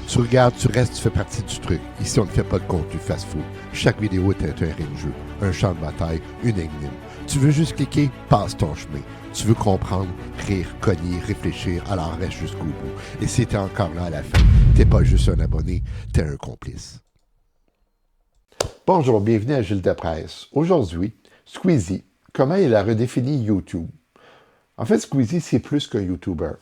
Tu regardes, tu restes, tu fais partie du truc. Ici, on ne fait pas de contenu fast-food. Chaque vidéo est un terrain de jeu, un champ de bataille, une énigme. Tu veux juste cliquer, passe ton chemin. Tu veux comprendre, rire, cogner, réfléchir, alors reste jusqu'au bout. Et si t'es encore là à la fin, t'es pas juste un abonné, t'es un complice. Bonjour, bienvenue à Gilles de Presse. Aujourd'hui, Squeezie, comment il a redéfini YouTube. En fait, Squeezie, c'est plus qu'un YouTuber.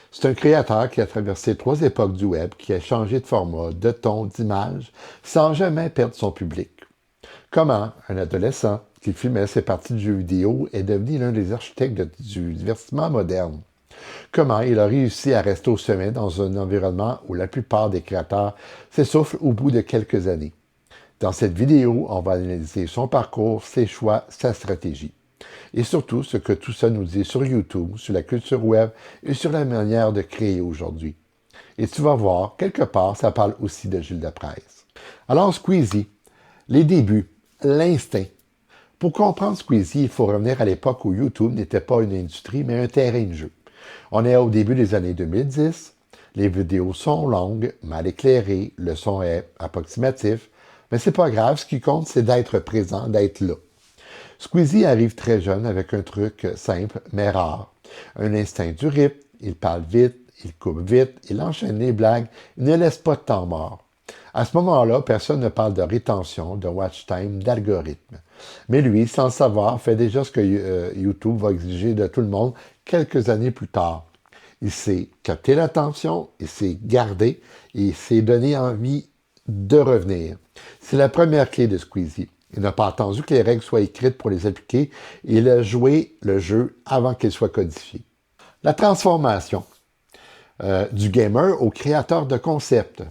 C'est un créateur qui a traversé 3 époques du web, qui a changé de format, de ton, d'image, sans jamais perdre son public. Comment un adolescent qui filmait ses parties de jeux vidéo est devenu l'un des architectes du divertissement moderne. Comment il a réussi à rester au sommet dans un environnement où la plupart des créateurs s'essoufflent au bout de quelques années. Dans cette vidéo, on va analyser son parcours, ses choix, sa stratégie. Et surtout, ce que tout ça nous dit sur YouTube, sur la culture web et sur la manière de créer aujourd'hui. Et tu vas voir, quelque part, ça parle aussi de Gilles de Presse. Alors, Squeezie, les débuts, l'instinct. Pour comprendre Squeezie, il faut revenir à l'époque où YouTube n'était pas une industrie, mais un terrain de jeu. On est au début des années 2010, les vidéos sont longues, mal éclairées, le son est approximatif, mais c'est pas grave, ce qui compte, c'est d'être présent, d'être là. Squeezie arrive très jeune avec un truc simple mais rare. Un instinct du rythme, il parle vite, il coupe vite, il enchaîne les blagues, il ne laisse pas de temps mort. À ce moment-là, personne ne parle de rétention, de watch time, d'algorithme. Mais lui, sans le savoir, fait déjà ce que YouTube va exiger de tout le monde quelques années plus tard. Il sait capter l'attention, il sait garder et il sait donner envie de revenir. C'est la première clé de Squeezie. Il n'a pas attendu que les règles soient écrites pour les appliquer. Il a joué le jeu avant qu'il soit codifié. La transformation du gamer au créateur de concept.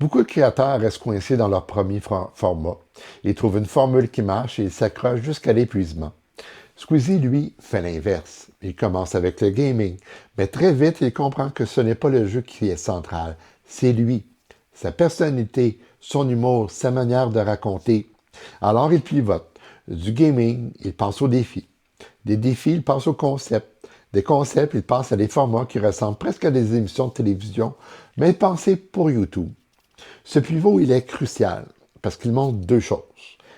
Beaucoup de créateurs restent coincés dans leur premier format. Ils trouvent une formule qui marche et ils s'accrochent jusqu'à l'épuisement. Squeezie, lui, fait l'inverse. Il commence avec le gaming, mais très vite, il comprend que ce n'est pas le jeu qui est central. C'est lui, sa personnalité, son humour, sa manière de raconter. Alors, il pivote. Du gaming, il passe aux défis. Des défis, il passe aux concepts. Des concepts, il passe à des formats qui ressemblent presque à des émissions de télévision, mais pensés pour YouTube. Ce pivot, il est crucial, parce qu'il montre 2 choses.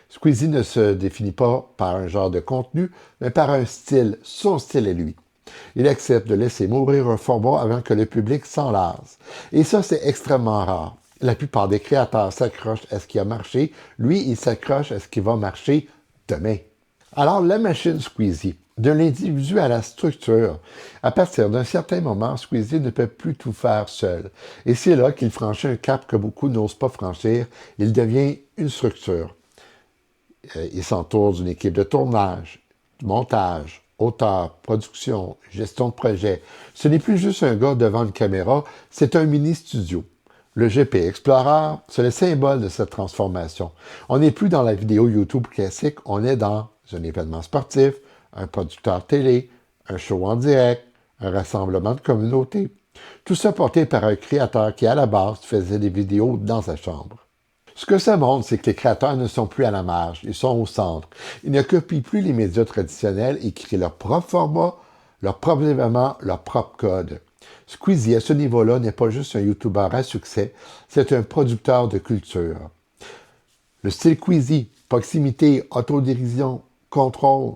Squeezie ne se définit pas par un genre de contenu, mais par un style, son style est lui. Il accepte de laisser mourir un format avant que le public s'en lasse. Et ça, c'est extrêmement rare. La plupart des créateurs s'accrochent à ce qui a marché. Lui, il s'accroche à ce qui va marcher demain. Alors, la machine Squeezie, de l'individu à la structure. À partir d'un certain moment, Squeezie ne peut plus tout faire seul. Et c'est là qu'il franchit un cap que beaucoup n'osent pas franchir. Il devient une structure. Il s'entoure d'une équipe de tournage, de montage, auteur, production, gestion de projet. Ce n'est plus juste un gars devant une caméra, c'est un mini-studio. Le GP Explorer, c'est le symbole de cette transformation. On n'est plus dans la vidéo YouTube classique, on est dans un événement sportif, un producteur télé, un show en direct, un rassemblement de communauté. Tout ça porté par un créateur qui, à la base, faisait des vidéos dans sa chambre. Ce que ça montre, c'est que les créateurs ne sont plus à la marge, ils sont au centre. Ils ne copient plus les médias traditionnels et créent leur propre format, leur propre événement, leur propre code. Squeezie, à ce niveau-là, n'est pas juste un YouTuber à succès, c'est un producteur de culture. Le style Squeezie, proximité, autodérision, contrôle.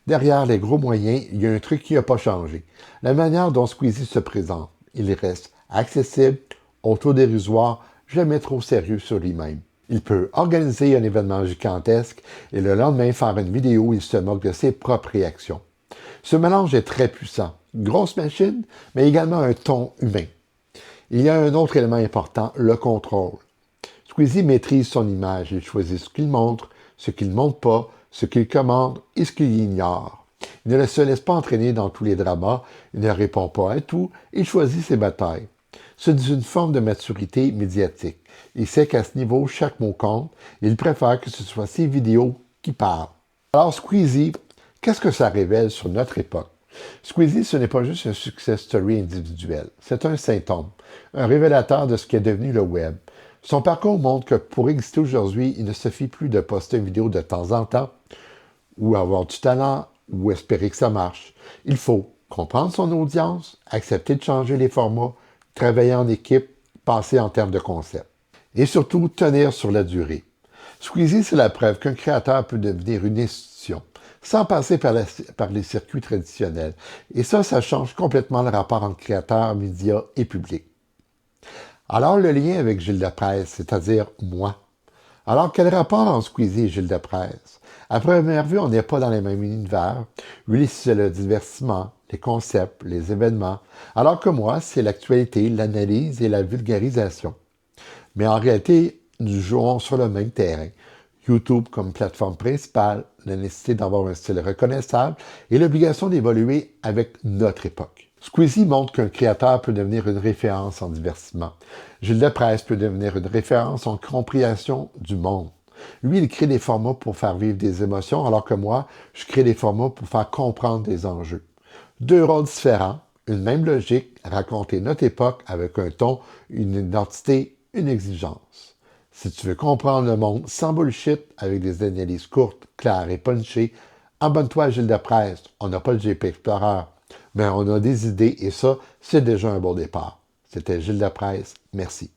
Derrière les gros moyens, il y a un truc qui n'a pas changé. La manière dont Squeezie se présente. Il reste accessible, autodérisoire, jamais trop sérieux sur lui-même. Il peut organiser un événement gigantesque et le lendemain faire une vidéo où il se moque de ses propres réactions. Ce mélange est très puissant. Grosse machine, mais également un ton humain. Il y a un autre élément important, le contrôle. Squeezie maîtrise son image. Il choisit ce qu'il montre, ce qu'il ne montre pas, ce qu'il commande et ce qu'il ignore. Il ne se laisse pas entraîner dans tous les dramas, il ne répond pas à tout, il choisit ses batailles. C'est une forme de maturité médiatique. Il sait qu'à ce niveau, chaque mot compte, et il préfère que ce soit ses vidéos qui parlent. Alors Squeezie, qu'est-ce que ça révèle sur notre époque? Squeezie, ce n'est pas juste un success story individuel, c'est un symptôme, un révélateur de ce qui est devenu le web. Son parcours montre que pour exister aujourd'hui, il ne suffit plus de poster une vidéo de temps en temps, ou avoir du talent, ou espérer que ça marche. Il faut comprendre son audience, accepter de changer les formats, travailler en équipe, penser en termes de concept. Et surtout, tenir sur la durée. Squeezie, c'est la preuve qu'un créateur peut devenir une institution, sans passer par les circuits traditionnels. Et ça change complètement le rapport entre créateurs, médias et public. Alors, le lien avec Gilles Deprez, c'est-à-dire moi. Alors, quel rapport entre Squeezie et Gilles Deprez? À première vue, on n'est pas dans les mêmes univers. Lui, c'est le divertissement, les concepts, les événements, alors que moi, c'est l'actualité, l'analyse et la vulgarisation. Mais en réalité, nous jouons sur le même terrain. YouTube comme plateforme principale, la nécessité d'avoir un style reconnaissable et l'obligation d'évoluer avec notre époque. Squeezie montre qu'un créateur peut devenir une référence en divertissement. Gilles Deprez peut devenir une référence en compréhension du monde. Lui, il crée des formats pour faire vivre des émotions, alors que moi, je crée des formats pour faire comprendre des enjeux. Deux rôles différents, une même logique, raconter notre époque avec un ton, une identité, une exigence. Si tu veux comprendre le monde sans bullshit, avec des analyses courtes, claires et punchées, abonne-toi à Gilles Deprez. On n'a pas le GP Explorer, mais on a des idées et ça, c'est déjà un bon départ. C'était Gilles Deprez. Merci.